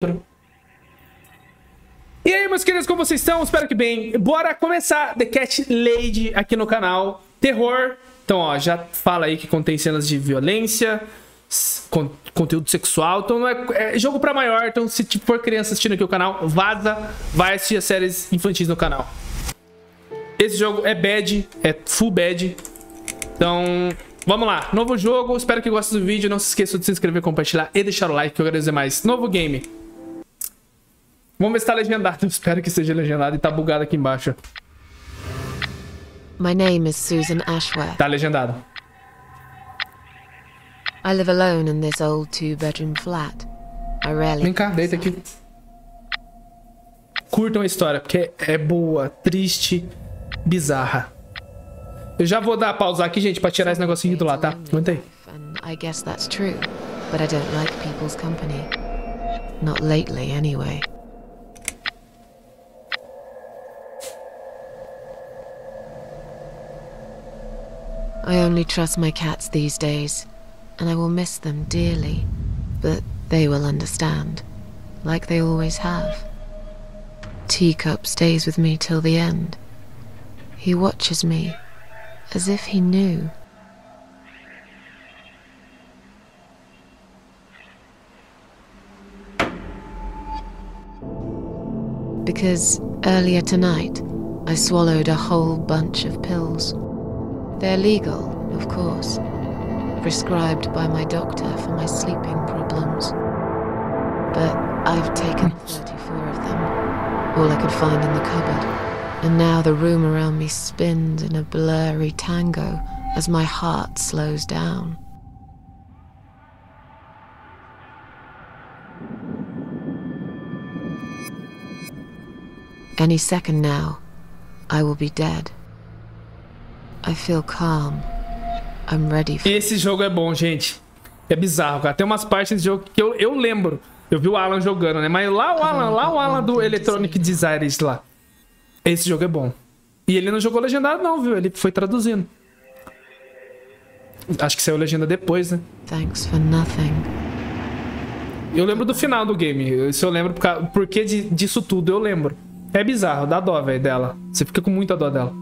E aí, meus queridos, como vocês estão? Espero que bem. Bora começar The Cat Lady aqui no canal. Terror. Então, ó, já fala aí que contém cenas de violência, conteúdo sexual. Então, não é jogo pra maior. Então, se tipo, for criança assistindo aqui o canal, vaza. Vai assistir as séries infantis no canal. Esse jogo é bad, é full bad. Então, vamos lá. Novo jogo. Espero que gostem do vídeo. Não se esqueça de se inscrever, compartilhar e deixar o like, que eu agradeço demais. Novo game. Vamos ver se tá legendado. Eu espero que seja legendado e tá bugado aqui embaixo. My name is Susan Ashworth. Tá legendado. I live alone in this old two-bedroom flat. I rarely... Vem cá, deita aqui. Curtam a história, porque é boa, triste, bizarra. Eu já vou dar pausa aqui, gente, pra tirar esse negocinho do lado, tá? Aguenta aí. I guess that's true, but I don't like people's company. Not lately, anyway. I only trust my cats these days, and I will miss them dearly, but they will understand, like they always have. Teacup stays with me till the end. He watches me, as if he knew. Because earlier tonight, I swallowed a whole bunch of pills. They're legal, of course, prescribed by my doctor for my sleeping problems. But I've taken 34 of them, all I could find in the cupboard. And now the room around me spins in a blurry tango as my heart slows down. Any second now, I will be dead. I feel calm. I'm ready for... Esse jogo é bom, gente. É bizarro, cara. Tem umas partes desse jogo que eu lembro. Eu vi o Alan jogando, né? Mas lá o Alan do Electronic Desires lá. Esse jogo é bom. E ele não jogou legendado não, viu? Ele foi traduzindo. Acho que saiu legenda depois, né? Thanks for nothing. Eu lembro do final do game. Isso eu lembro porque disso tudo eu lembro. É bizarro, dá dó, velho, dela. Você fica com muita dó dela.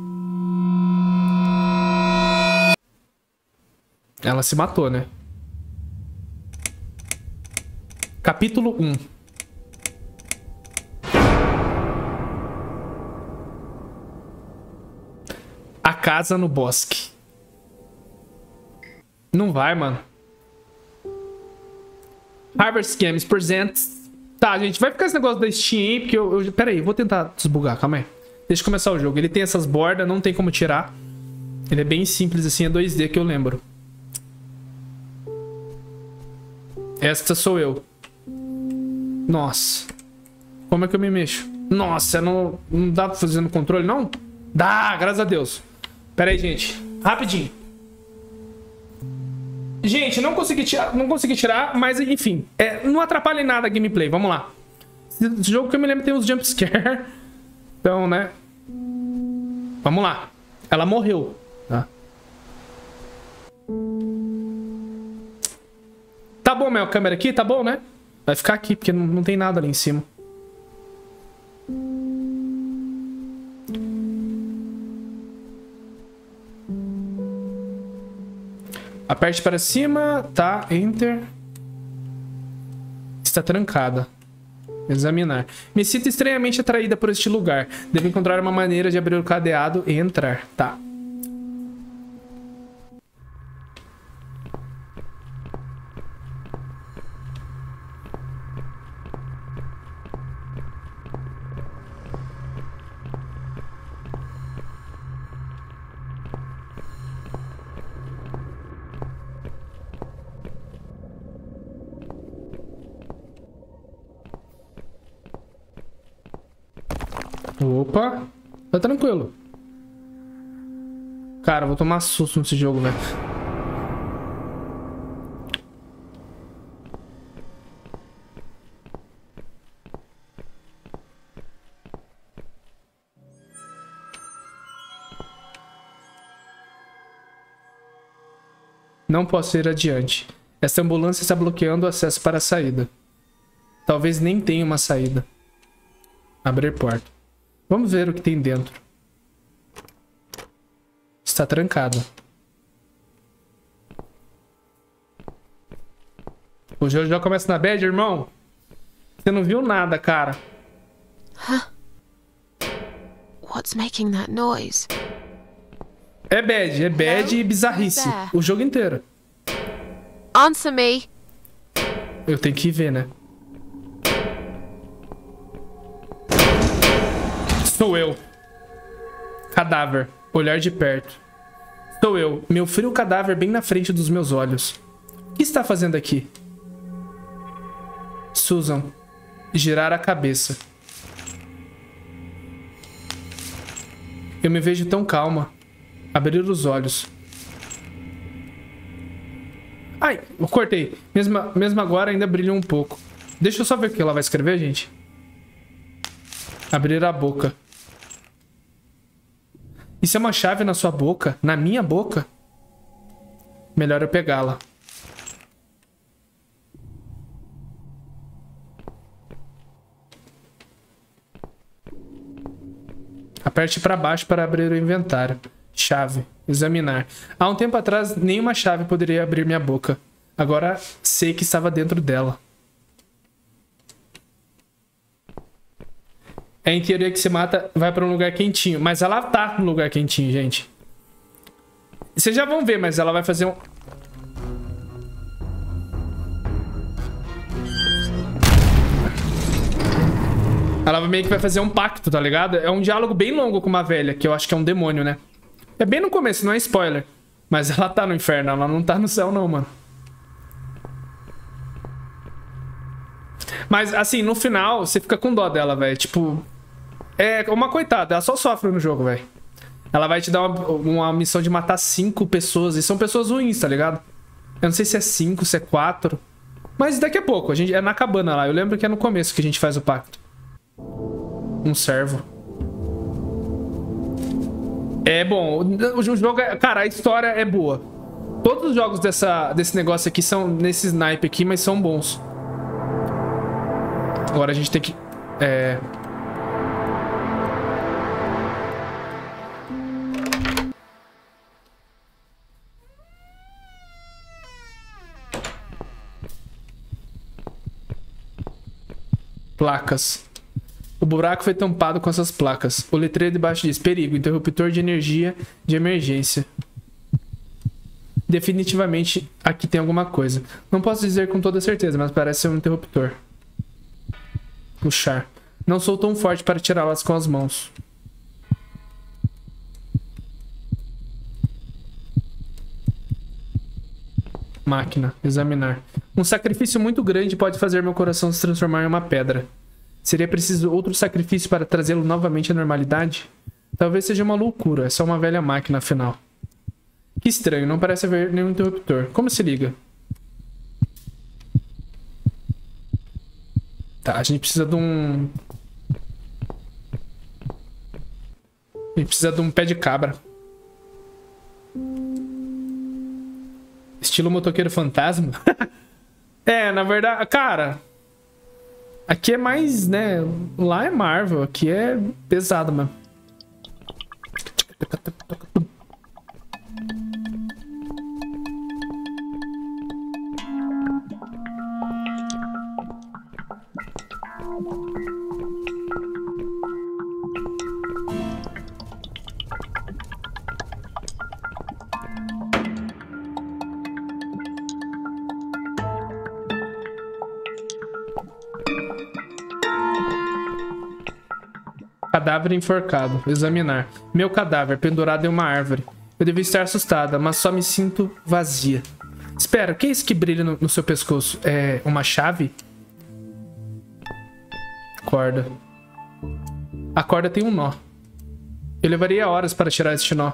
Ela se matou, né? Capítulo 1. A casa no bosque. Não vai, mano. Harvest Games presents. Tá, gente, vai ficar esse negócio da Steam aí, porque pera aí, vou tentar desbugar, calma aí. Deixa eu começar o jogo. Ele tem essas bordas, não tem como tirar. Ele é bem simples assim, é 2D que eu lembro. Esta sou eu. Nossa. Como é que eu me mexo? Nossa, não dá pra fazer no controle, não? Dá, graças a Deus. Pera aí, gente. Rapidinho. Gente, não consegui tirar, mas enfim. Não atrapalha em nada a gameplay. Vamos lá. Esse jogo que eu me lembro tem uns jumpscare. Então, né? Vamos lá. Ela morreu. Tá? Tá bom, minha câmera aqui? Tá bom, né? Vai ficar aqui, porque não tem nada ali em cima. Aperte para cima. Tá, enter. Está trancada. Examinar. Me sinto estranhamente atraída por este lugar. Devo encontrar uma maneira de abrir o cadeado e entrar. Tá. Opa, tá tranquilo. Cara, eu vou tomar susto nesse jogo, velho. Não posso ir adiante. Esta ambulância está bloqueando o acesso para a saída. Talvez nem tenha uma saída. Abrir porta. Vamos ver o que tem dentro. Está trancado. O jogo já começa na bad, irmão. Você não viu nada, cara. Huh? What's making that noise? É bad e bizarrice. O jogo inteiro. Answer me. Eu tenho que ir ver, né? Sou eu. Cadáver. Olhar de perto. Sou eu. Meu frio cadáver bem na frente dos meus olhos. O que está fazendo aqui? Susan. Girar a cabeça. Eu me vejo tão calma. Abrir os olhos. Ai, eu cortei. Mesmo agora ainda brilha um pouco. Deixa eu só ver o que ela vai escrever, gente. Abrir a boca. Isso é uma chave na sua boca? Na minha boca? Melhor eu pegá-la. Aperte para baixo para abrir o inventário. Chave. Examinar. Há um tempo atrás, nenhuma chave poderia abrir minha boca. Agora sei que estava dentro dela. É em teoria que se mata, vai para um lugar quentinho. Mas ela tá no lugar quentinho, gente. Vocês já vão ver, mas ela vai fazer um... Ela meio que vai fazer um pacto, tá ligado? É um diálogo bem longo com uma velha, que eu acho que é um demônio, né? É bem no começo, não é spoiler. Mas ela tá no inferno, ela não tá no céu não, mano. Mas, assim, no final, você fica com dó dela, velho. Tipo, é uma coitada, ela só sofre no jogo, velho. Ela vai te dar uma missão de matar 5 pessoas, e são pessoas ruins, tá ligado? Eu não sei se é 5, se é 4. Mas daqui a pouco, a gente é na cabana lá. Eu lembro que é no começo que a gente faz o pacto. Um servo. É bom. O jogo é... Cara, a história é boa. Todos os jogos desse negócio aqui são nesse snipe aqui, mas são bons. Agora a gente tem que... Placas. O buraco foi tampado com essas placas. O letreiro debaixo diz: perigo, interruptor de energia de emergência. Definitivamente aqui tem alguma coisa. Não posso dizer com toda certeza, mas parece ser um interruptor. Puxar. Não sou tão forte para tirá-las com as mãos. Máquina. Examinar. Um sacrifício muito grande pode fazer meu coração se transformar em uma pedra. Seria preciso outro sacrifício para trazê-lo novamente à normalidade? Talvez seja uma loucura. É só uma velha máquina, afinal. Que estranho. Não parece haver nenhum interruptor. Como se liga? Tá, a gente precisa de um... A gente precisa de um pé de cabra. Estilo motoqueiro fantasma? É, na verdade... Cara... Aqui é mais, né? Lá é Marvel. Aqui é pesado, mano. Cadáver enforcado. Examinar. Meu cadáver pendurado em uma árvore. Eu devo estar assustada, mas só me sinto vazia. Espera, o que é isso que brilha no seu pescoço? É uma chave? Corda. A corda tem um nó. Eu levaria horas para tirar este nó.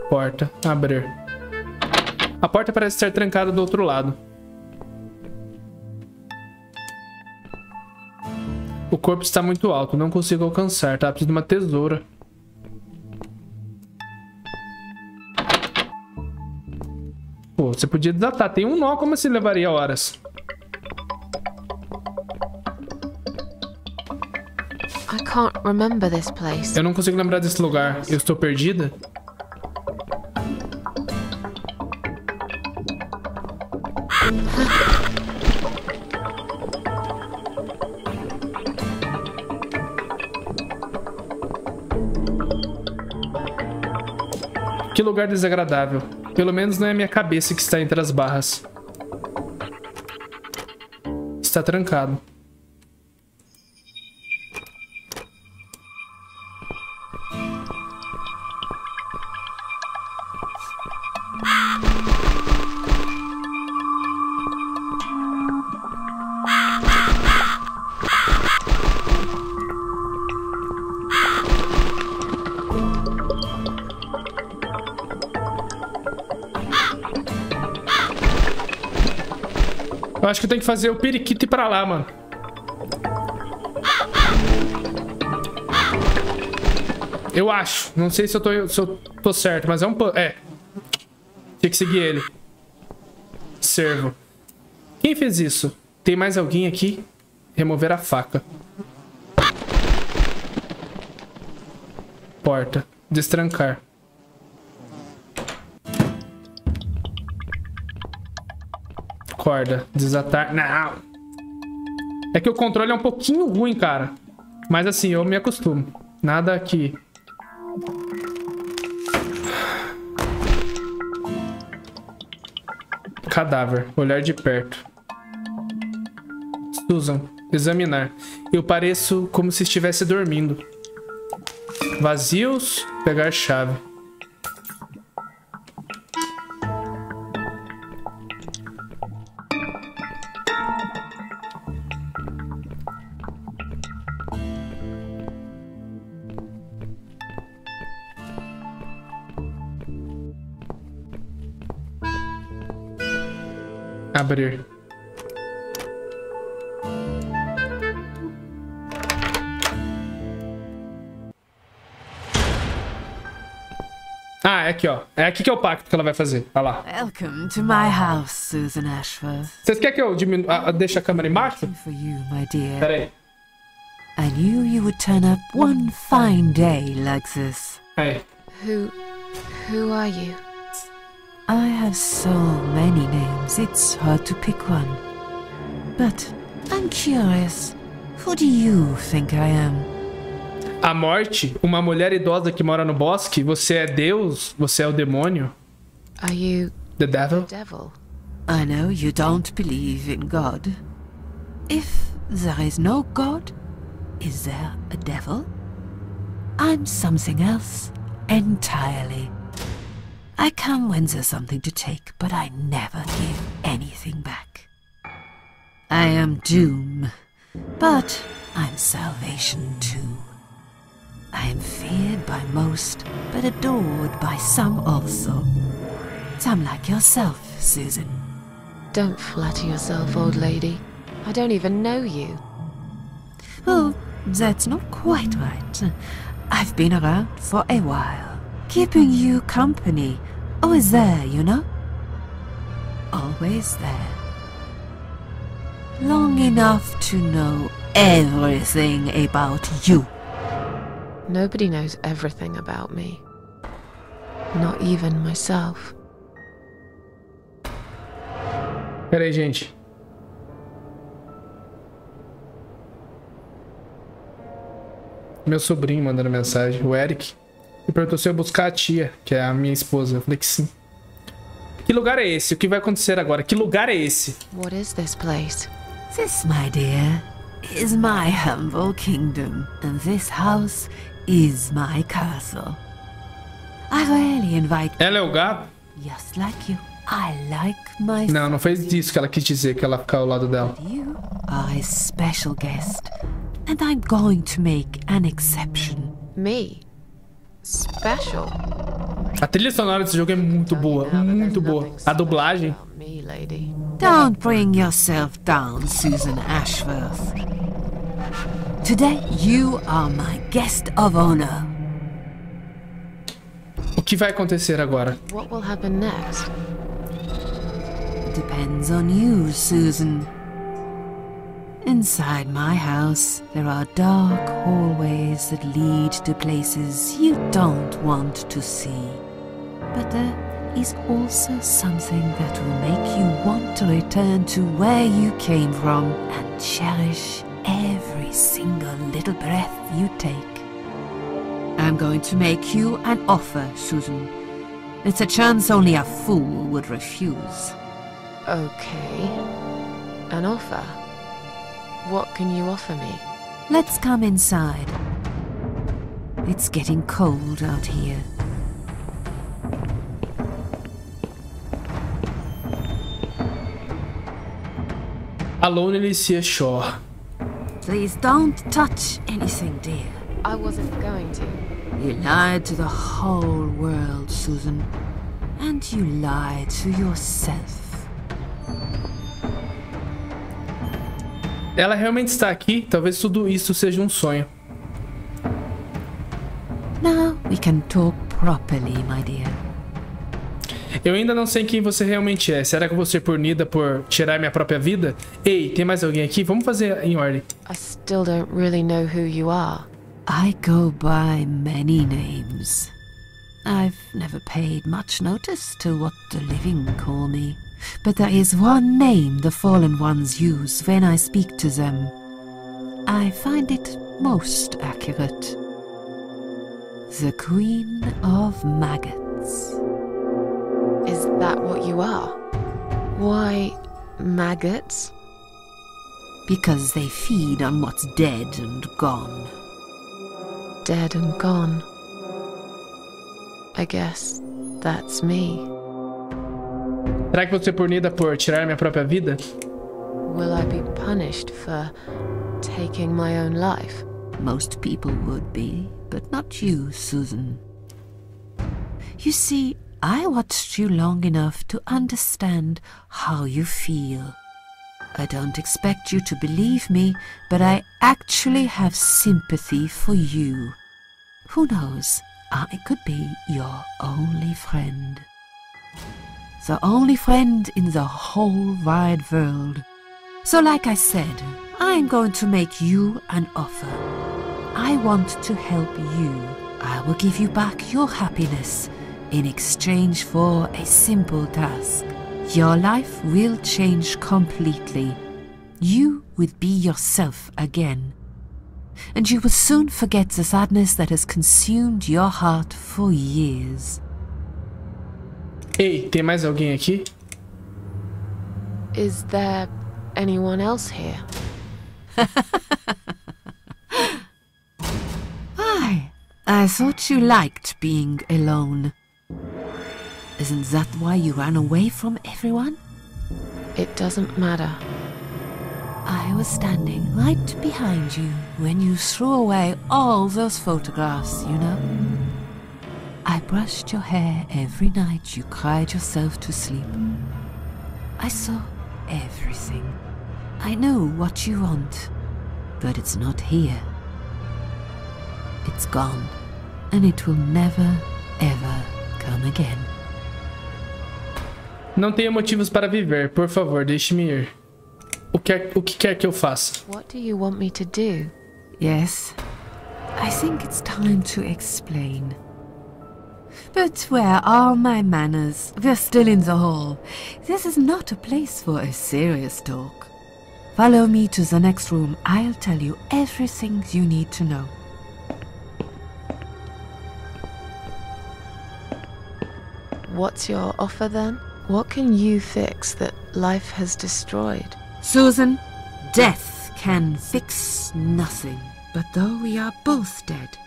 Porta. Abrir. A porta parece estar trancada do outro lado. O corpo está muito alto, não consigo alcançar. Tá, preciso de uma tesoura. Pô, você podia desatar. Tem um nó, como assim levaria horas? I can't remember this place. Eu não consigo lembrar desse lugar. Eu estou perdida? Que lugar desagradável. Pelo menos não é a minha cabeça que está entre as barras. Está trancado. Eu acho que eu tenho que fazer o periquito ir pra lá, mano. Eu acho. Não sei se eu tô certo, mas é um... É. Tinha que seguir ele. Servo. Quem fez isso? Tem mais alguém aqui? Remover a faca. Porta. Destrancar. Corda. Desatar. Não. É que o controle é um pouquinho ruim, cara. Mas assim, eu me acostumo. Nada aqui. Cadáver. Olhar de perto. Susan. Examinar. Eu pareço como se estivesse dormindo. Vazios. Pegar chave. Abrir. Ah, é aqui, ó. É aqui que é o pacto que ela vai fazer. Olha lá. Welcome to my house, Susan Ashworth. Vocês querem que eu diminua, deixe a câmera embaixo? For you, my dear. Pera aí. I knew you would turn up one fine day like this. Aí. Who are you? I have so many names, it's hard to pick one. But I'm curious, who do you think I am? A morte, uma mulher idosa que mora no bosque. Você é Deus? Você é o demônio? Are you The devil? the devil? I know you don't believe in God. If there is no God, is there a devil? I'm something else entirely. I come when there's something to take, but I never give anything back. I am doom, but I'm salvation too. I am feared by most, but adored by some also. Some like yourself, Susan. Don't flatter yourself, old lady. I don't even know you. Oh, that's not quite right. I've been around for a while, keeping you company. Always there, you know? Always there. Long enough to know everything about you. Nobody knows everything about me. Not even myself. Pera aí, gente. Meu sobrinho mandando mensagem, o Eric. Me perguntou se eu buscar a tia, que é a minha esposa. Eu falei que sim. Que lugar é esse? O que vai acontecer agora? Que lugar é esse? What is this place? This, my dear, is my humble kingdom, and this house is my castle. I rarely invite Ela é o gato? just like you. I like my Não, não foi isso que ela quis dizer, que ela ficar ao lado dela. You are a special guest, and I'm going to make an exception. Me? Special? A trilha sonora desse jogo é muito boa, muito boa. A dublagem. Me, lady. Don't bring yourself down, Susan Ashworth. Today, you are my guest of honor. O que vai acontecer agora? What will happen next? It. Depends on you, Susan. Inside my house, there are dark hallways that lead to places you don't want to see. But there is also something that will make you want to return to where you came from and cherish every single little breath you take. I'm going to make you an offer, Susan. It's a chance only a fool would refuse. Okay. An offer? What can you offer me? Let's come inside. It's getting cold out here. Alone inicia shore. Please don't touch anything, dear. I wasn't going to. You lied to the whole world, Susan. And you lied to yourself. Ela realmente está aqui. Talvez tudo isso seja um sonho. Now we can talk properly, my dear. Eu ainda não sei quem você realmente é. Será que eu vou ser punida por tirar minha própria vida? Ei, tem mais alguém aqui? Vamos fazer em ordem. I still don't really know who you are. I go by many names. I've never paid much notice to what the living call me. But there is one name the fallen ones use when I speak to them. I find it most accurate. The Queen of Maggots. Is that what you are? Why, maggots? Because they feed on what's dead and gone. Dead and gone. I guess that's me. Será que vou ser punida por tirar minha própria vida? Will I be punished for taking my own life? Most people would be, but not you, Susan. You see, I watched you long enough to understand how you feel. I don't expect you to believe me, but I actually have sympathy for you. Who knows, I could be your only friend. The only friend in the whole wide world. So like I said, I'm going to make you an offer. I want to help you. I will give you back your happiness in exchange for a simple task. Your life will change completely. You will be yourself again. And you will soon forget the sadness that has consumed your heart for years. Ei, tem mais alguém aqui? Is there anyone else here? I thought you liked being alone. Isn't that why you ran away from everyone? It doesn't matter. I was standing right behind you when you threw away all those photographs, you know? I brushed your hair every night you cried yourself to sleep. I saw everything. I know what you want, but it's not here. It's gone, and it will never, ever come again. Não tenho motivos para viver. Por favor, deixe-me ir. O que quer que eu faça? What do you want me to do? Yes, I think it's time to explain. But where are my manners? We're still in the hall. This is not a place for a serious talk. Follow me to the next room. I'll tell you everything you need to know. What's your offer then? What can you fix that life has destroyed? Susan, death can fix nothing. But though we are both dead,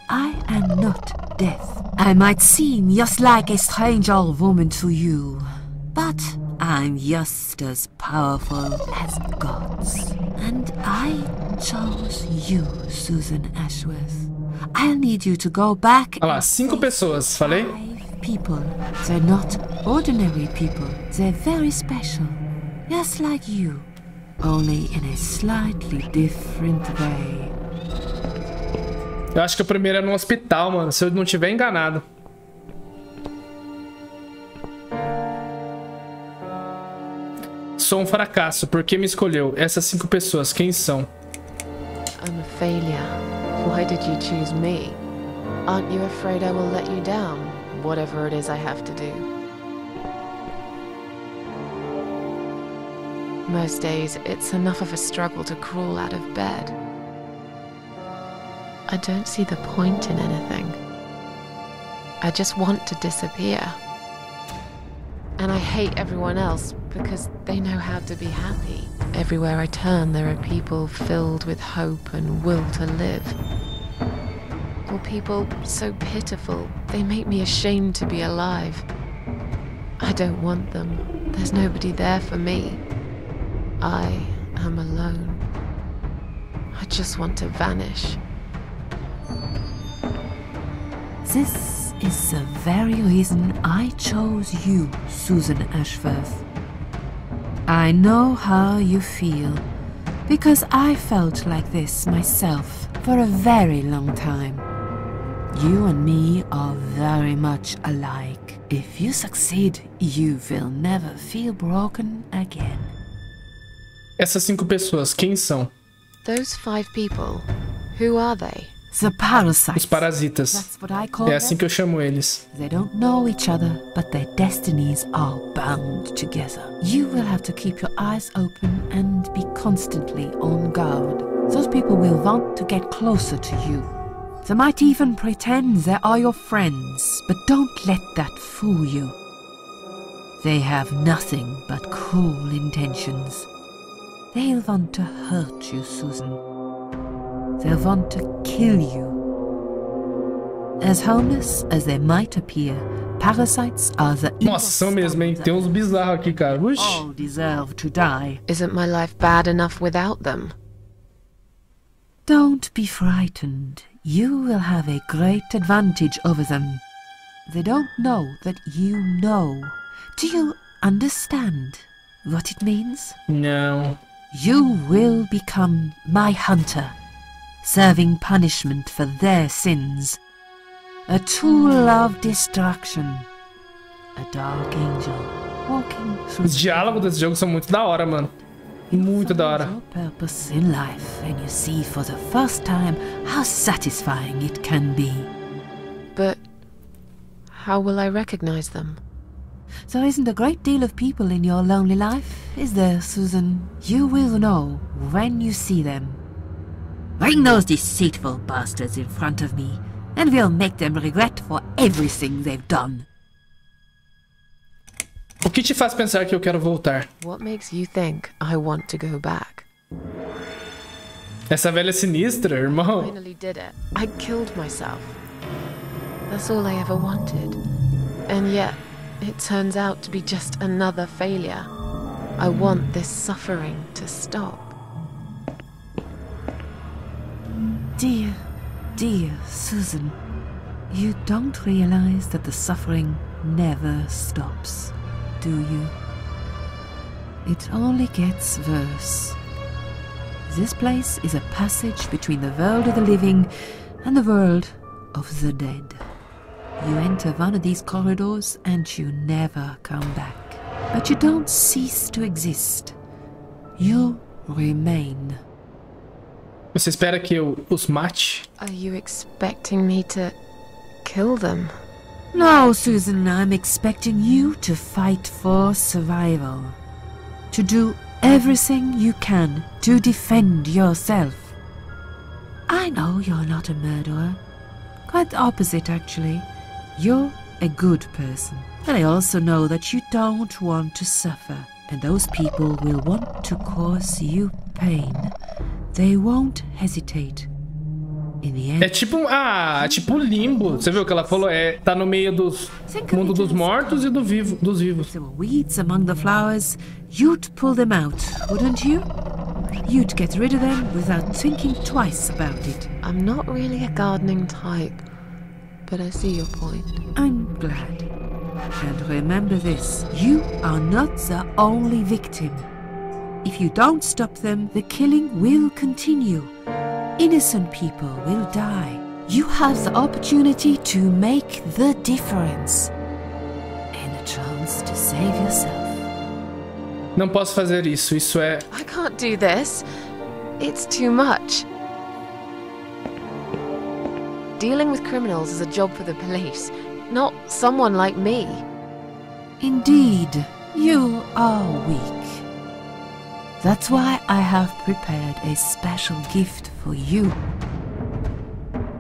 I am not death. I might seem just like a strange old woman to you, but I'm just as powerful as gods. And I chose you, Susan Ashworth. I'll need you to go back. Olha lá, 5 pessoas, falei? People. They're not ordinary people. They're very special. Just like you. Only in a slightly different way. Eu acho que a primeira é no hospital, mano. Se eu não tiver enganado. Sou um fracasso. Por que me escolheu? Essas 5 pessoas, quem são? I'm a failure. Why did you choose me? Aren't you afraid I will let you down, whatever it is I have to do? Most days, it's enough of a struggle to crawl out of bed. I don't see the point in anything. I just want to disappear. And I hate everyone else because they know how to be happy. Everywhere I turn, there are people filled with hope and will to live. Or people so pitiful, they make me ashamed to be alive. I don't want them. There's nobody there for me. I am alone. I just want to vanish. This is the very reason I chose you, Susan Ashworth. I know how you feel, because I felt like this myself for a very long time. You and me are very much alike. If you succeed, you will never feel broken again. Essas 5 pessoas, quem são? Those 5 people, who are they? The parasites. Os parasitas. That's what I call É assim que eu chamo eles. They don't know each other, but their destinies are bound together. You will have to keep your eyes open and be constantly on guard. Those people will want to get closer to you. They might even pretend they are your friends, but don't let that fool you. They have nothing but cruel intentions. They'll want to hurt you, Susan. They'll want to kill you. As harmless as they might appear, parasites are the Nossa, são mesmo, hein? Tem uns bizarros aqui, cara. Uxi. all deserve to die. Isn't my life bad enough without them? Don't be frightened. You will have a great advantage over them. They don't know that you know. Do you understand what it means? Não. You will become my hunter, serving punishment for their sins. A tool of destruction. A dark angel walking through. Os diálogos desse jogo são muito da hora, mano. Muito da hora. Your purpose in life, and you see for the first time how satisfying it can be. But how will I recognize them? There isn't a great deal of people in your lonely life, is there, Susan? You will know when you see them. Bring those deceitful bastards in front of me, and we'll make them regret for everything they've done. O que te faz pensar que eu quero voltar? What makes you think I want to go back? Essa velha sinistra, I irmão. finally did it. I killed myself. That's all I ever wanted. And yet, it turns out to be just another failure. I want this suffering to stop. Dear, dear Susan, you don't realize that the suffering never stops, do you? It only gets worse. This place is a passage between the world of the living and the world of the dead. You enter one of these corridors and you never come back. But you don't cease to exist. You remain. Você espera que eu os mate? Are you expecting me to kill them? No, Susan, I'm expecting you to fight for survival. To do everything you can to defend yourself. I know you're not a murderer. Quite the opposite, actually. You're a good person. And I also know that you don't want to suffer. And those people will want to cause you pain. They won't hesitate. In the end, É tipo limbo. Você viu o que ela falou? Tá no meio dos mundo dos mortos e dos vivos. there were weeds among the flowers, you'd pull them out, wouldn't you? You'd get rid of them without thinking twice about it. I'm not really a gardening type, but I see your point. I'm glad. And remember this, you are not the only victim. If you don't stop them, the killing will continue. Innocent people will die. You have the opportunity to make the difference. And a chance to save yourself. Não posso fazer isso. Isso é... I can't do this. It's too much. Dealing with criminals is a job for the police, not someone like me. Indeed, you are weak. That's why I have prepared a special gift for you.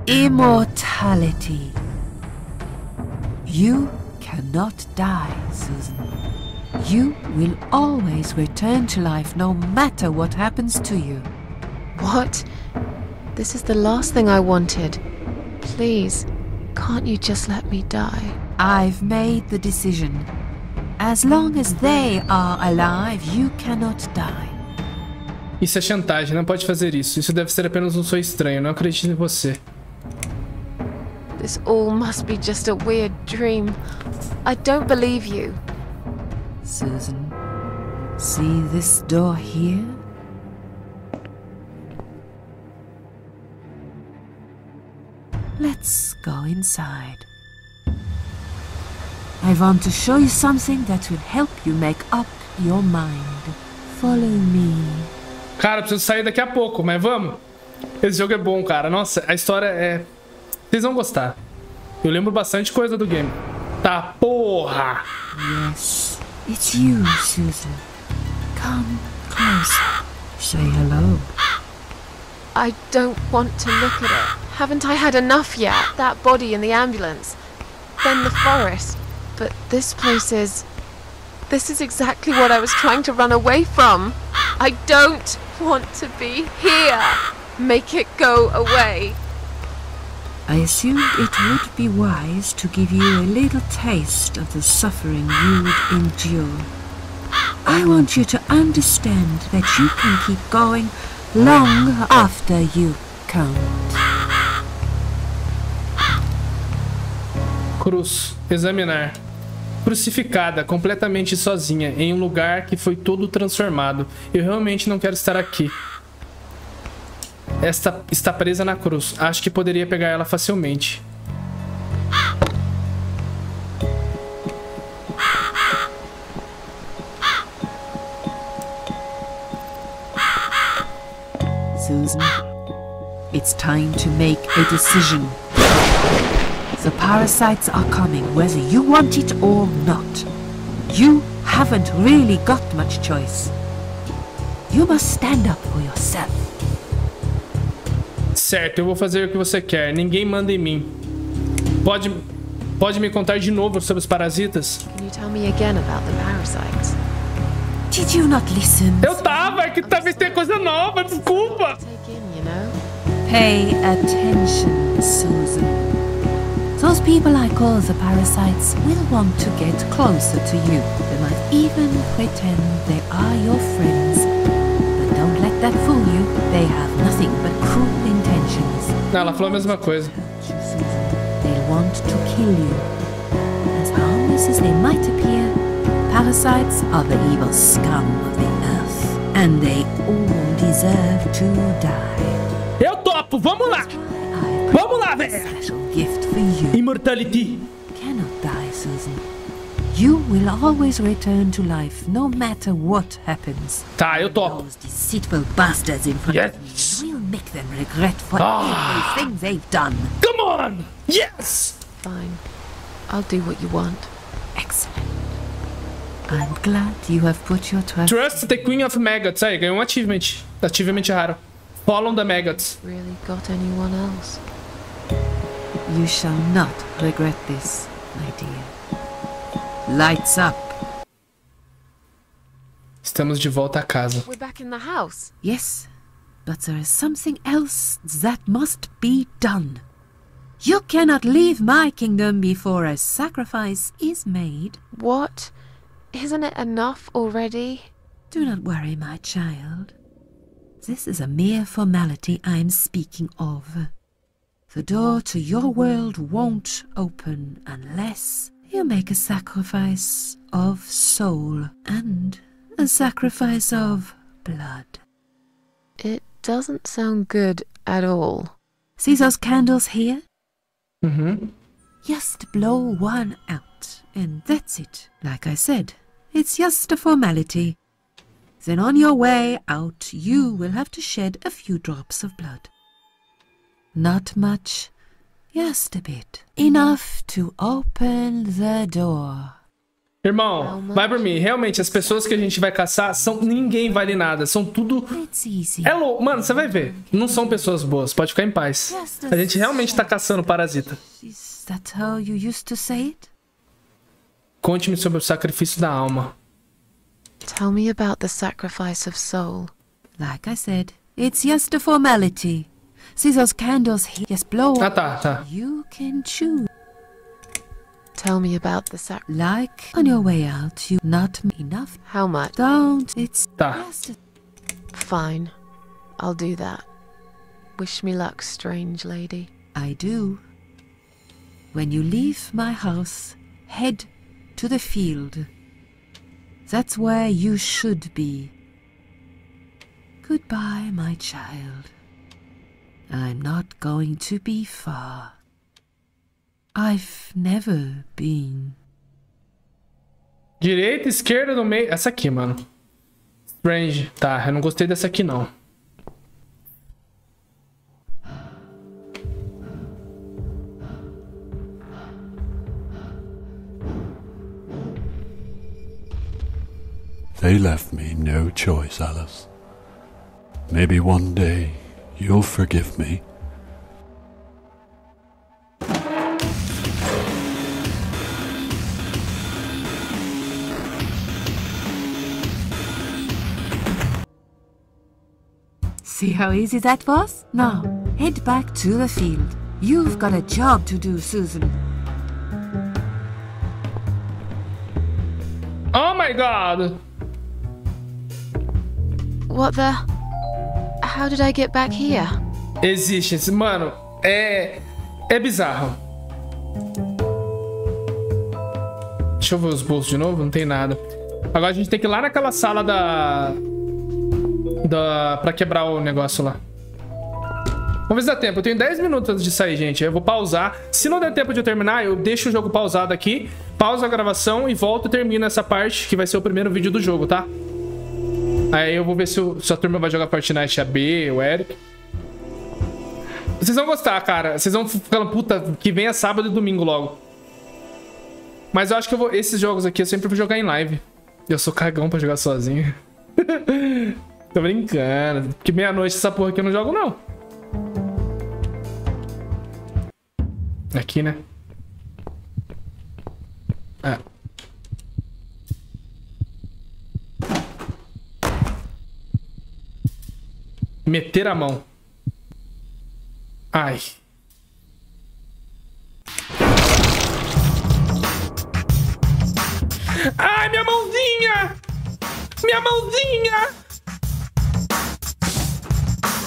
Immortality. You cannot die, Susan. You will always return to life no matter what happens to you. What? This is the last thing I wanted. Please, can't you just let me die? I've made the decision. As long as they are alive, you cannot die. Isso é chantagem, não pode fazer isso. Isso deve ser apenas um sonho estranho, não acredito em você. This all must be just a weird dream. I don't believe you. Susan, see this door here? Let's go inside. I want to show you something that will help you make up your mind. Follow me. Cara, eu preciso sair daqui a pouco, mas vamos. Esse jogo é bom, cara. Nossa, a história é... Vocês vão gostar. Eu lembro bastante coisa do game. Tá, porra! Yes, it's you, Susan. Come closer. Say hello. I don't want to look at it. Haven't I had enough yet? That body in the ambulance. Then the forest. But this place is... This is exactly what I was trying to run away from. I don't want to be here. Make it go away. I assumed it would be wise to give you a little taste of the suffering you would endure. I want you to understand that you can keep going long after you can't. Cruz. Examinar. Crucificada, completamente sozinha, em um lugar que foi todo transformado. Eu realmente não quero estar aqui. Esta está presa na cruz. Acho que poderia pegar ela facilmente. Susan, it's time to make a decision. The parasites are coming, whether you want it or not. You haven't really got much choice. You must stand up for yourself. Certo, eu vou fazer o que você quer. Ninguém manda em mim. Pode me contar de novo sobre os parasitas? Can you tell me again about the parasites? Did you not listen? Eu tava, é que talvez tenha coisa nova, desculpa. Take in, you know? Pay attention, Susan. Those people I call the parasites will want to get closer to you. They might even pretend they are your friends. But don't let that fool you. They have nothing but cruel intentions. Não, ela falou a mesma coisa. They'll want to kill you. As harmless as they might appear, parasites are the evil scum of the earth. And they all deserve to die. Eu topo, vamos lá! Vamos lá, velho! Gift for you. Immortality. Cannot die, Susan. You will always return to life, no matter what happens. Tá, eu topo. Those deceitful bastards in front of you will make them regret for everything they've done. Come on! Yes! Fine. I'll do what you want. Excellent. I'm glad you have put your trust. Trust the Queen of Maggots. Aí, ganhou um achievement. Achievement raro. Follow the Maggots. Really got anyone else? You shall not regret this, my dear. Lights up. Estamos de volta a casa. We're back in the house. Yes, but there is something else that must be done. You cannot leave my kingdom before a sacrifice is made. What? Isn't it enough already? Do not worry, my child. This is a mere formality I'm speaking of. The door to your world won't open unless you make a sacrifice of soul and a sacrifice of blood. It doesn't sound good at all. See those candles here? Mm-hmm. Just blow one out, and that's it. Like I said, it's just a formality. Then on your way out, you will have to shed a few drops of blood. Not much, just a bit. Enough to open the door. Irmão, vai por mim. Realmente, as pessoas que a gente vai caçar são... Ninguém vale nada. São tudo... É louco. Mano, você vai ver. Não são pessoas boas. Pode ficar em paz. A gente realmente tá caçando parasita. Is that how you used to say it? Conte-me sobre o sacrifício da alma. Tell me about the sacrifice of soul. Like I said, it's just a formality. See those candles here? Just blow. Ah, tá. You can choose. Tell me about the sacrifice. Like on your way out, you not enough. How much? Don't. It's Tá. just a... Fine. I'll do that. Wish me luck, strange lady. I do. When you leave my house, head to the field. That's where you should be. Goodbye, my child. I'm not going to be far. I've never been. Direita, esquerda, no meio... Essa aqui, mano. Strange. Tá, eu não gostei dessa aqui, não. They left me no choice, Alice. Maybe one day you'll forgive me. See how easy that was? Now, head back to the field. You've got a job to do, Susan. Oh my god! What the... How did I get back here? Existe esse... Mano, é bizarro. Deixa eu ver os bolsos de novo, não tem nada. Agora a gente tem que ir lá naquela sala pra quebrar o negócio lá. Vamos ver se dá tempo. Eu tenho 10 minutos antes de sair, gente. Eu vou pausar. Se não der tempo de eu terminar, eu deixo o jogo pausado aqui. Pausa a gravação e volto e termino essa parte, que vai ser o primeiro vídeo do jogo, tá? Aí eu vou ver se a turma vai jogar Fortnite, a B, o Eric. Vocês vão gostar, cara. Vocês vão ficar, puta, que venha sábado e domingo logo. Mas eu acho que eu vou... Esses jogos aqui eu sempre vou jogar em live. Eu sou cagão pra jogar sozinho. Tô brincando. Porque meia-noite essa porra aqui eu não jogo, não. Aqui, né? Ah. Meter a mão. Ai. Ai, minha mãozinha! Minha mãozinha!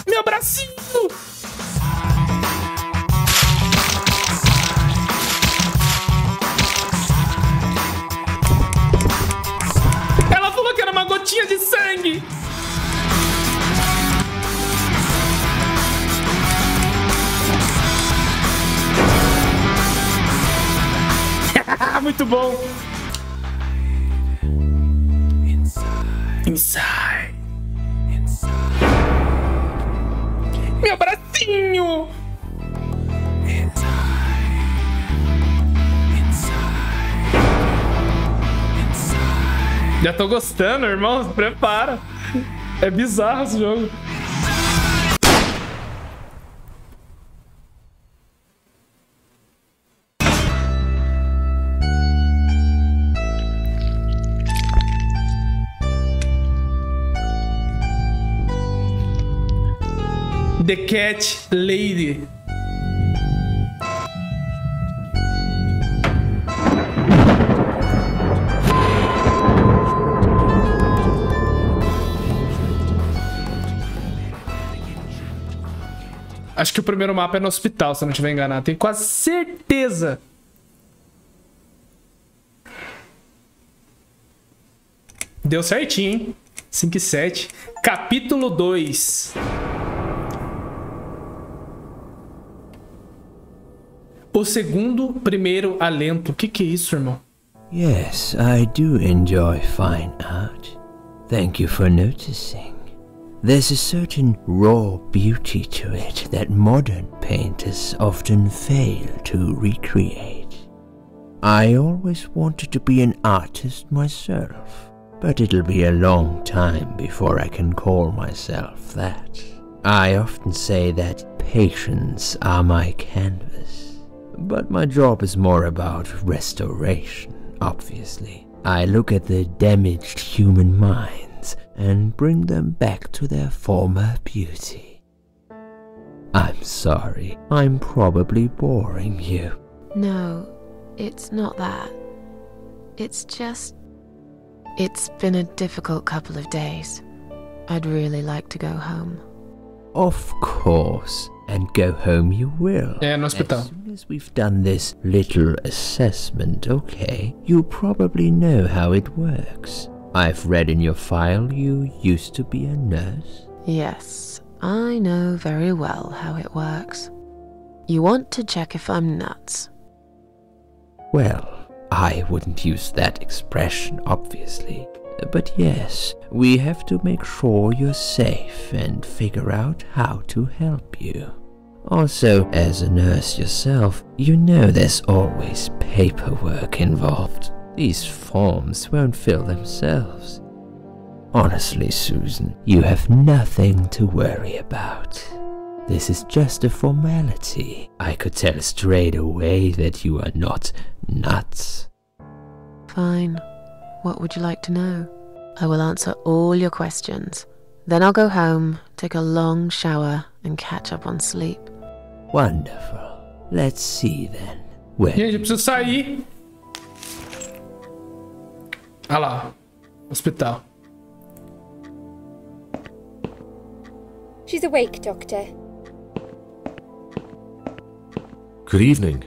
Meu bracinho! Ela falou que era uma gotinha de sangue! Muito bom! Inside. Meu bracinho! Já tô gostando, irmão. Se prepara. É bizarro esse jogo. The Cat Lady. Acho que o primeiro mapa é no hospital, se eu não estiver enganado. Tenho quase certeza. Deu certinho, hein? 5 e 7. Capítulo 2. O segundo, primeiro alento. O que é isso, irmão? Yes, I do enjoy fine art. Thank you for noticing. There's a certain raw beauty to it that modern painters often fail to recreate. I always wanted to be an artist myself, but it'll be a long time before I can call myself that. I often say that patients are my canvas, but my job is more about restoration, obviously. I look at the damaged human minds and bring them back to their former beauty. I'm sorry, I'm probably boring you. No, it's not that. It's just... It's been a difficult couple of days. I'd really like to go home. Of course, and go home you will. É, no hospital. As soon as we've done this little assessment, okay, you probably know how it works. I've read in your file you used to be a nurse. Yes, I know very well how it works. You want to check if I'm nuts. Well, I wouldn't use that expression, obviously. But yes, we have to make sure you're safe and figure out how to help you. Also, as a nurse yourself, you know there's always paperwork involved. These forms won't fill themselves. Honestly, Susan, you have nothing to worry about. This is just a formality. I could tell straight away that you are not nuts. Fine. What would you like to know? I will answer all your questions. Then I'll go home, take a long shower, and catch up on sleep. Wonderful. Let's see then. When Gente, eu preciso sair. Ah lá, hospital. She's awake, Doctor. Good evening.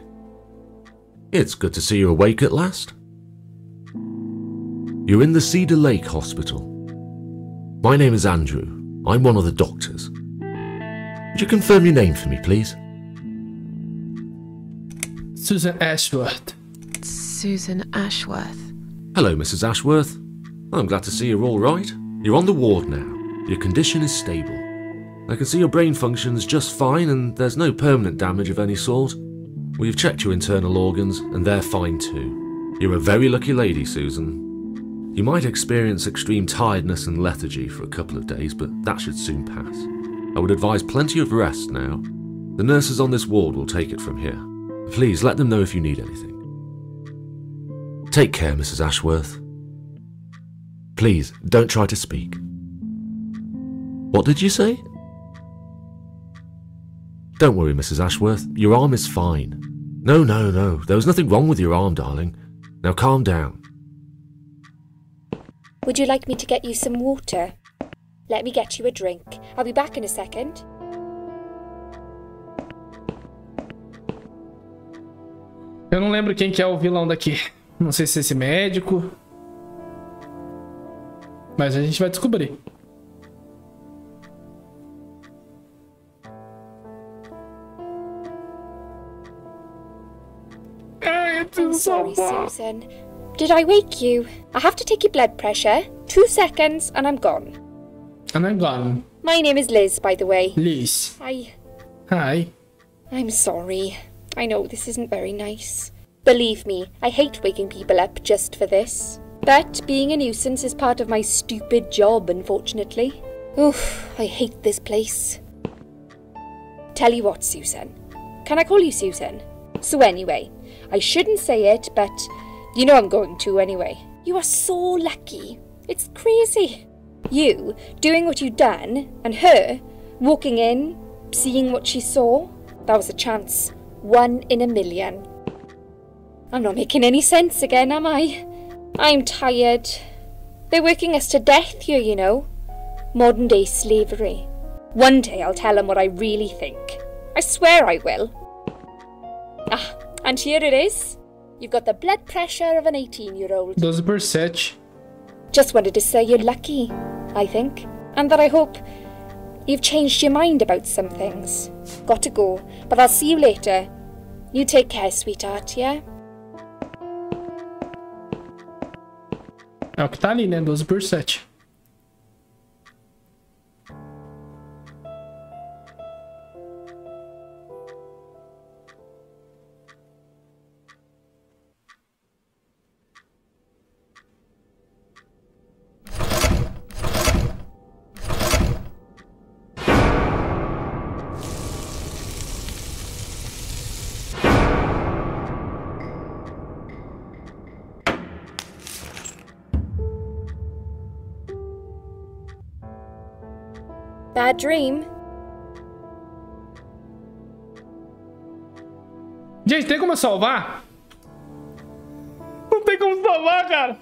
It's good to see you awake at last. You're in the Cedar Lake Hospital. My name is Andrew. I'm one of the doctors. Would you confirm your name for me, please? Susan Ashworth. Susan Ashworth. Hello, Mrs. Ashworth. I'm glad to see you're all right. You're on the ward now. Your condition is stable. I can see your brain functions just fine and there's no permanent damage of any sort. We've checked your internal organs and they're fine too. You're a very lucky lady, Susan. You might experience extreme tiredness and lethargy for a couple of days, but that should soon pass. I would advise plenty of rest now. The nurses on this ward will take it from here. Please let them know if you need anything. Take care, Mrs. Ashworth. Please, don't try to speak. What did you say? Don't worry, Mrs. Ashworth. Your arm is fine. No. There was nothing wrong with your arm, darling. Now calm down. Would you like me to get you some water? Let me get you a drink. I'll be back in a second. Eu não lembro quem que é o vilão daqui. Não sei se é esse médico. Mas a gente vai descobrir. I'm sorry, Susan. Did I wake you? I have to take your blood pressure. 2 seconds and I'm gone. And I'm gone. My name is Liz, by the way. Liz. Hi. I'm sorry. I know this isn't very nice. Believe me, I hate waking people up just for this. But being a nuisance is part of my stupid job, unfortunately. Oof, I hate this place. Tell you what, Susan. Can I call you Susan? So anyway, I shouldn't say it, but you know I'm going to anyway. You are so lucky. It's crazy. You doing what you've done, and her walking in, seeing what she saw. That was a chance. 1 in a million. I'm not making any sense again, am I? I'm tired. They're working us to death here, you know. Modern day slavery. One day I'll tell them what I really think. I swear I will. Ah, and here it is. You've got the blood pressure of an 18-year-old. 12/7. Just wanted to say you're lucky, I think. And that I hope you've changed your mind about some things. Got to go, but I'll see you later. You take care, sweetheart, yeah? É o que tá ali, né? 12/7. Bad dream? Gente, tem como eu salvar? Não tem como salvar, cara.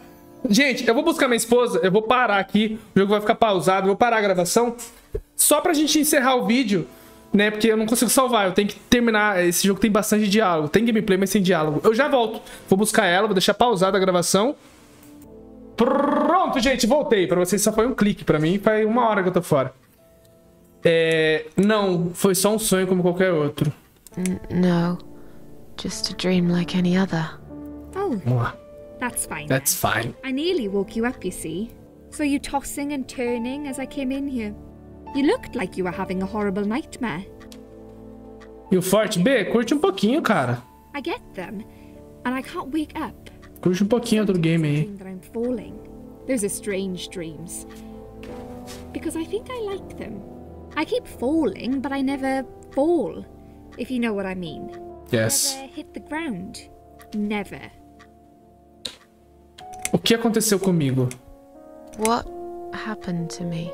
Gente, eu vou buscar minha esposa, eu vou parar aqui, o jogo vai ficar pausado, eu vou parar a gravação, só pra gente encerrar o vídeo, né, porque eu não consigo salvar, eu tenho que terminar, esse jogo tem bastante diálogo, tem gameplay, mas sem diálogo. Eu já volto, vou buscar ela, vou deixar pausada a gravação. Pronto, gente, voltei, pra vocês só foi um clique, pra mim faz 1 hora que eu tô fora. Não, foi só um sonho como qualquer outro. No, just a dream like any other. Oh. Vamos lá. That's fine. That's fine. I nearly woke you up, you see. Saw you tossing and turning as I came in here. You looked like you were having a horrible nightmare. E o forte B, curte um pouquinho, cara. I get them, and I can't wake up. Curte um pouquinho outro game aí. That I'm falling. Those are strange dreams. Because I think I like them. I keep falling, but I never fall. If you know what I mean. Yes. Never hit the ground. Never. O que aconteceu comigo? What happened to me?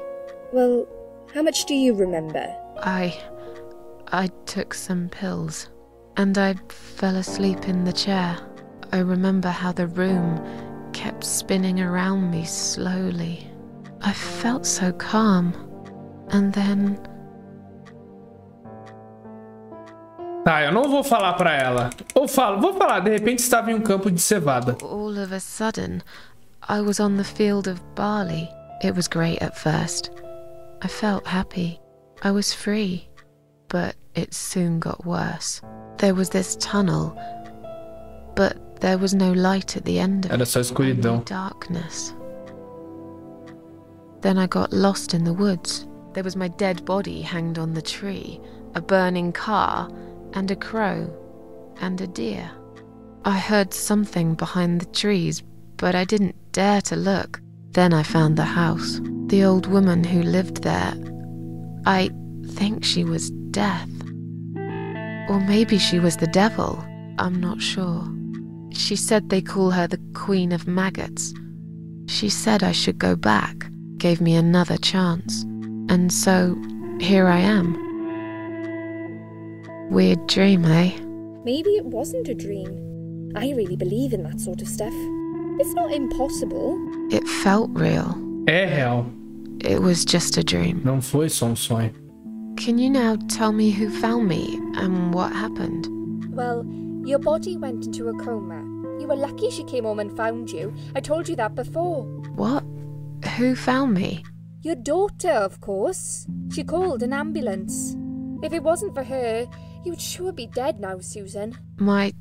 Well, how much do you remember? I took some pills, and I fell asleep in the chair. I remember how the room kept spinning around me slowly. I felt so calm, and then... Tá, eu não vou falar pra ela. Ou falo, vou falar, de repente estava em um campo de cevada. All of a sudden, I was on the field of barley. It was great at first. I felt happy. I was free. But it soon got worse. There was this tunnel, but there was no light at the end of Era só escuridão. only darkness. Then I got lost in the woods. There was my dead body hanged on the tree, a burning car, and a crow, and a deer. I heard something behind the trees, but I didn't dare to look. Then I found the house. The old woman who lived there, I think she was Death. Or maybe she was the devil, I'm not sure. She said they call her the Queen of Maggots. She said I should go back, gave me another chance. And so, here I am. Weird dream, eh? Maybe it wasn't a dream. I really believe in that sort of stuff. It's not impossible. It felt real. É real. It was just a dream. Não foi só um sonho. Can you now tell me who found me and what happened? Well, your body went into a coma. You were lucky she came home and found you. I told you that before. What? Who found me? Your daughter, of course. She called an ambulance. If it wasn't for her, you would sure be dead now, Susan. My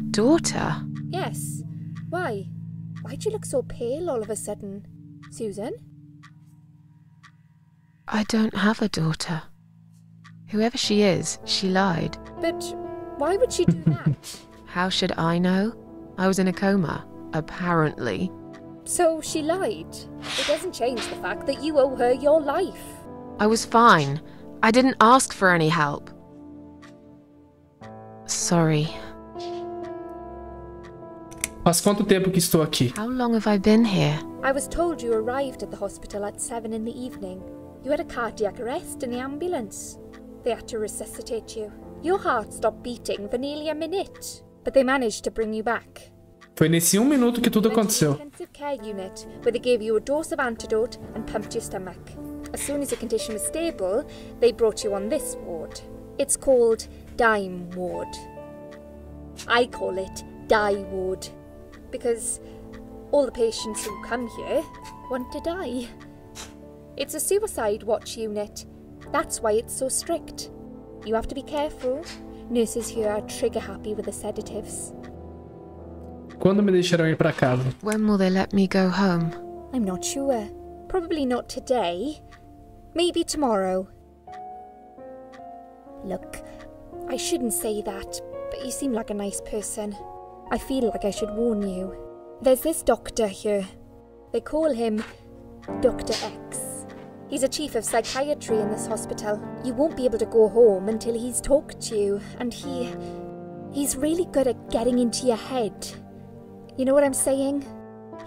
daughter? Yes. Why? Why'd you look so pale all of a sudden? Susan? I don't have a daughter. Whoever she is, she lied. But why would she do that? How should I know? I was in a coma, apparently. So she lied. It doesn't change the fact that you owe her your life. I was fine. I didn't ask for any help. Sorry. Faz quanto tempo que estou aqui? How long have I been here? I was told you arrived at the hospital at 7 in the evening. You had a cardiac arrest in the ambulance. They had to resuscitate you. Your heart stopped beating for nearly a minute, but they managed to bring you back. Foi nesse 1 minuto que tudo Went to the aconteceu. intensive care unit, where they gave you a dose of antidote and pumped your stomach. As soon as your condition was stable, they brought you on this ward. It's called Dime Ward. I call it Die Ward, because all the patients who come here want to die. It's a suicide watch unit. That's why it's so strict. You have to be careful. Nurses here are trigger happy with the sedatives. Quando me deixarão ir pra casa? When will they let me go home? I'm not sure. Probably not today. Maybe tomorrow. Look, I shouldn't say that, but you seem like a nice person. I feel like I should warn you. There's this doctor here. They call him Dr. X. He's a chief of psychiatry in this hospital. You won't be able to go home until he's talked to you, and he's really good at getting into your head. You know what I'm saying?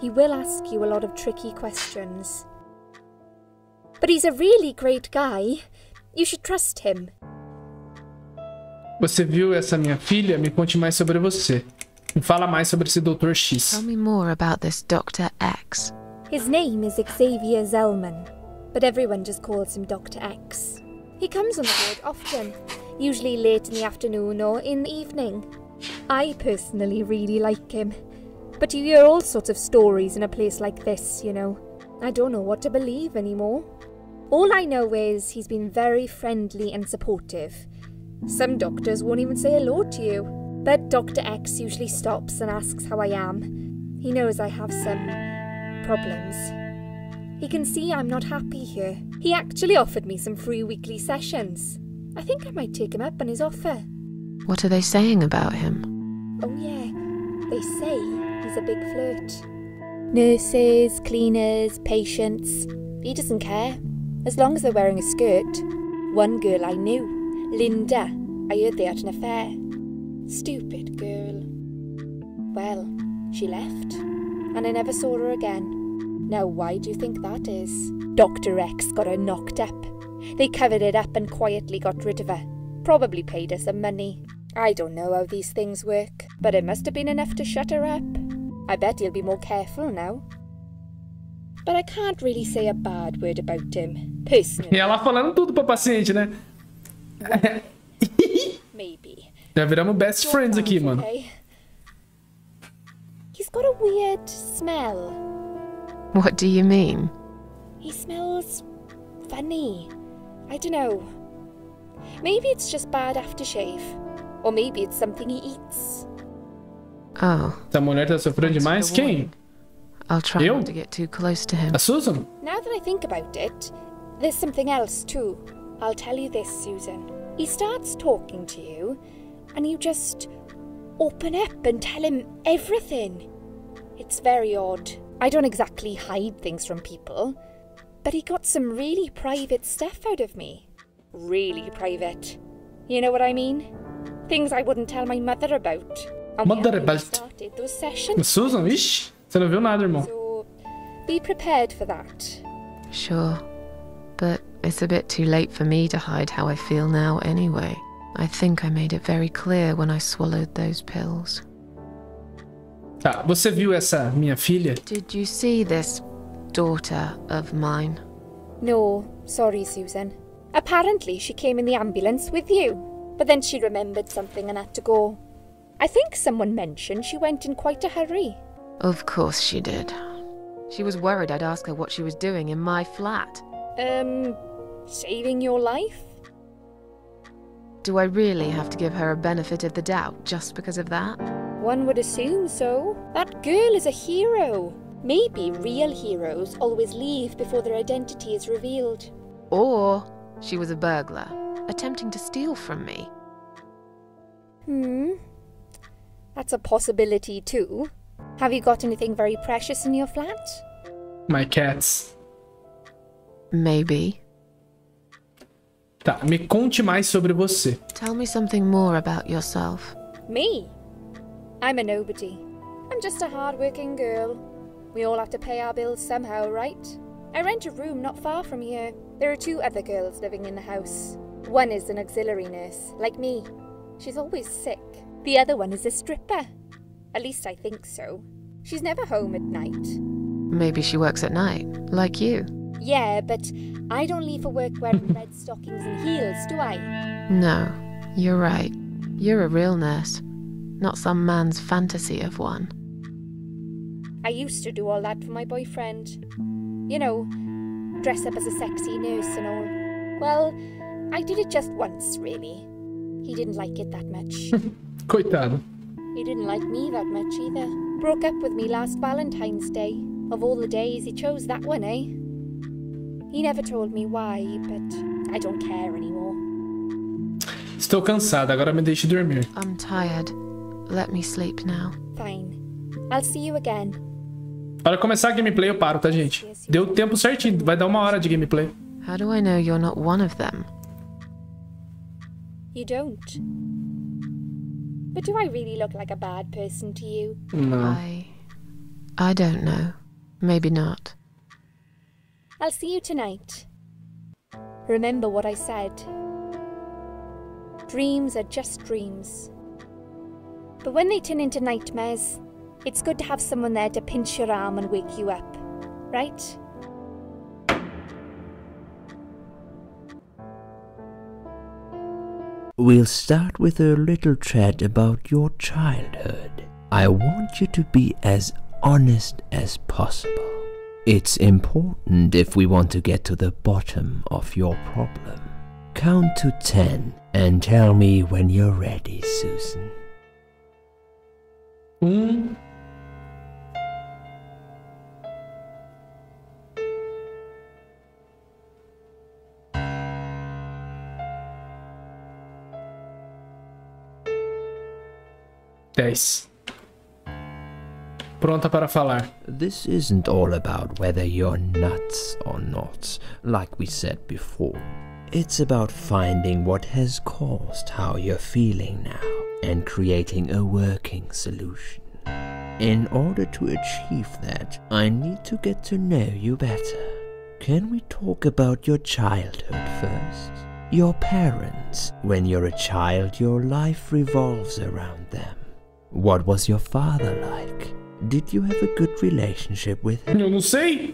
He will ask you a lot of tricky questions. But he's a really great guy. You should trust him. Você viu essa minha filha? Me conte mais sobre você. Me fala mais sobre esse Dr. X. Tell me more about this Dr. X. His name is Xavier Zellman, but everyone just calls him Dr. X. He comes on the ward often, usually late in the afternoon or in the evening. I personally really like him, but you hear all sorts of stories in a place like this, you know. I don't know what to believe anymore. All I know is he's been very friendly and supportive. Some doctors won't even say hello to you, but Dr. X usually stops and asks how I am. He knows I have some problems. He can see I'm not happy here. He actually offered me some free weekly sessions. I think I might take him up on his offer. What are they saying about him? Oh yeah, they say he's a big flirt. Nurses, cleaners, patients. He doesn't care, as long as they're wearing a skirt. One girl I knew, Linda, I heard they had an affair. Stupid girl. Well, she left, and I never saw her again. Now why do you think that is? Dr. X got her knocked up. They covered it up and quietly got rid of her. Probably paid her some money. I don't know how these things work, but it must have been enough to shut her up. I bet he'll be more careful now. But I can't really say a bad word about him, personally. E ela falando tudo pra paciente, né? Maybe. Já viramos best friends aqui, mano. Okay. He's got a weird smell. What do you mean? He smells funny. I don't know. Maybe it's just bad aftershave. Or maybe it's something he eats. Oh. Essa mulher tá sofrendo demais? Quem? I'll try not to get too close to him. A Susan? Now that I think about it, there's something else too. I'll tell you this, Susan. He starts talking to you, and you just open up and tell him everything. It's very odd. I don't exactly hide things from people, but he got some really private stuff out of me. Really private. You know what I mean? Things I wouldn't tell my mother about. And we haven't started those sessions. Susan, ixi, você não viu nada, irmão. So, be prepared for that. Sure, but it's a bit too late for me to hide how I feel now anyway. I think I made it very clear when I swallowed those pills. Tá, você viu essa minha filha? Did you see this daughter of mine? No, sorry, Susan. Apparently she came in the ambulance with you, but then she remembered something and had to go. I think someone mentioned she went in quite a hurry. Of course she did. She was worried I'd ask her what she was doing in my flat. Saving your life? Do I really have to give her a benefit of the doubt just because of that? One would assume so. That girl is a hero. Maybe real heroes always leave before their identity is revealed. Or she was a burglar, attempting to steal from me. That's a possibility too. Have you got anything very precious in your flat? My cats. Maybe. Tá, me conte mais sobre você. Tell me something more about yourself. Me? I'm a nobody. I'm just a hard-working girl. We all have to pay our bills somehow, right? I rent a room not far from here. There are 2 other girls living in the house. One is an auxiliary nurse, like me. She's always sick. The other one is a stripper. At least I think so. She's never home at night. Maybe she works at night, like you. Yeah, but I don't leave for work wearing red stockings and heels, do I? No, you're right. You're a real nurse, not some man's fantasy of one. I used to do all that for my boyfriend. You know, dress up as a sexy nurse and all. Well, I did it just once, really. He didn't like it that much. Coitado. He didn't like me that much either. Broke up with me last Valentine's Day. Of all the days, he chose that one, eh? He never told me why, but I don't care anymore. Estou cansada, agora me deixe dormir. I'm tired. Let me sleep now. Fine. I'll see you again. Para começar a gameplay eu paro, tá, gente? Deu tempo certinho, vai dar 1 hora de gameplay. How do I know you're not one of them? You don't. But do I really look like a bad person to you? No. I don't know. Maybe not. I'll see you tonight. Remember what I said. Dreams are just dreams. But when they turn into nightmares, it's good to have someone there to pinch your arm and wake you up, right? We'll start with a little chat about your childhood. I want you to be as honest as possible. It's important if we want to get to the bottom of your problem. Count to 10 and tell me when you're ready, Susan. 1. Dez. Pronta para falar. This isn't all about whether you're nuts or not, like we said before. It's about finding what has caused how you're feeling now and creating a working solution. In order to achieve that, I need to get to know you better. Can we talk about your childhood first? Your parents. When you're a child, your life revolves around them. What was your father like? Did you have a good relationship with him? Eu não sei.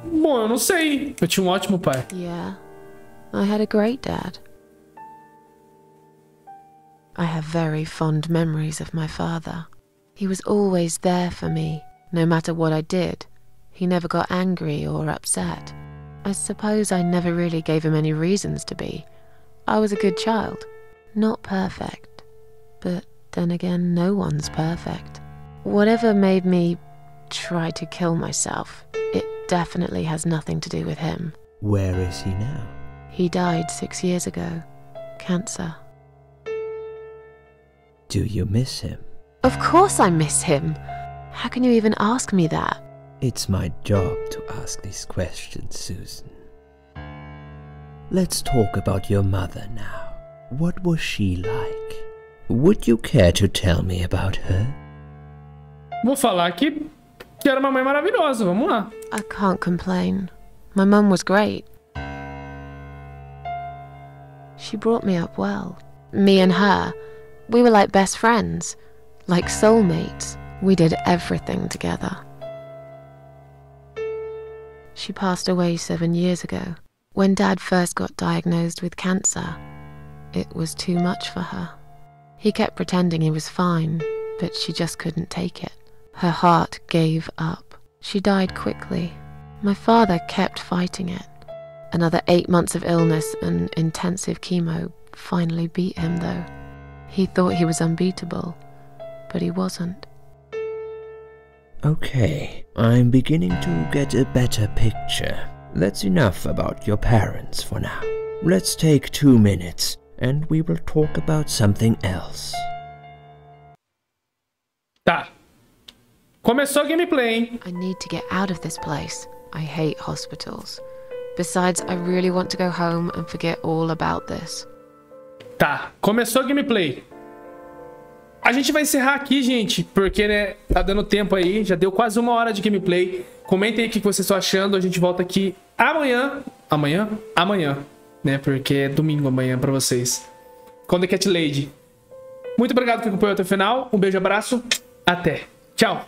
Bom, eu não sei. Eu tinha ótimo pai. Yeah, I had a great dad. I have very fond memories of my father. He was always there for me, no matter what I did. He never got angry or upset. I suppose I never really gave him any reasons to be. I was a good child. Not perfect, but then again, no one's perfect. Whatever made me try to kill myself, it definitely has nothing to do with him. Where is he now? He died 6 years ago. Cancer. Do you miss him? Of course I miss him. How can you even ask me that? It's my job to ask these questions, Susan. Let's talk about your mother now. What was she like? Would you care to tell me about her? Vou falar que era uma mãe maravilhosa. Vamos lá. I can't complain. My mum was great. She brought me up well. Me and her, we were like best friends, like soulmates. We did everything together. She passed away 7 years ago. When Dad first got diagnosed with cancer, it was too much for her. He kept pretending he was fine, but she just couldn't take it. Her heart gave up. She died quickly. My father kept fighting it. Another 8 months of illness and intensive chemo finally beat him, though. He thought he was unbeatable, but he wasn't. Okay, I'm beginning to get a better picture. That's enough about your parents for now. Let's take 2 minutes, and we will talk about something else. Tá. Começou a gameplay, hein? I need to get out of this place. I hate hospitals. Besides, I really want to go home and forget all about this. Tá, começou a gameplay. A gente vai encerrar aqui, gente, porque, né, tá dando tempo aí. Já deu quase 1 hora de gameplay. Comentem aí o que vocês estão achando. A gente volta aqui amanhã. Amanhã, né? Porque é domingo amanhã pra vocês. Com The Cat Lady. Muito obrigado por acompanhar até o final. Um beijo, abraço. Até. Tchau.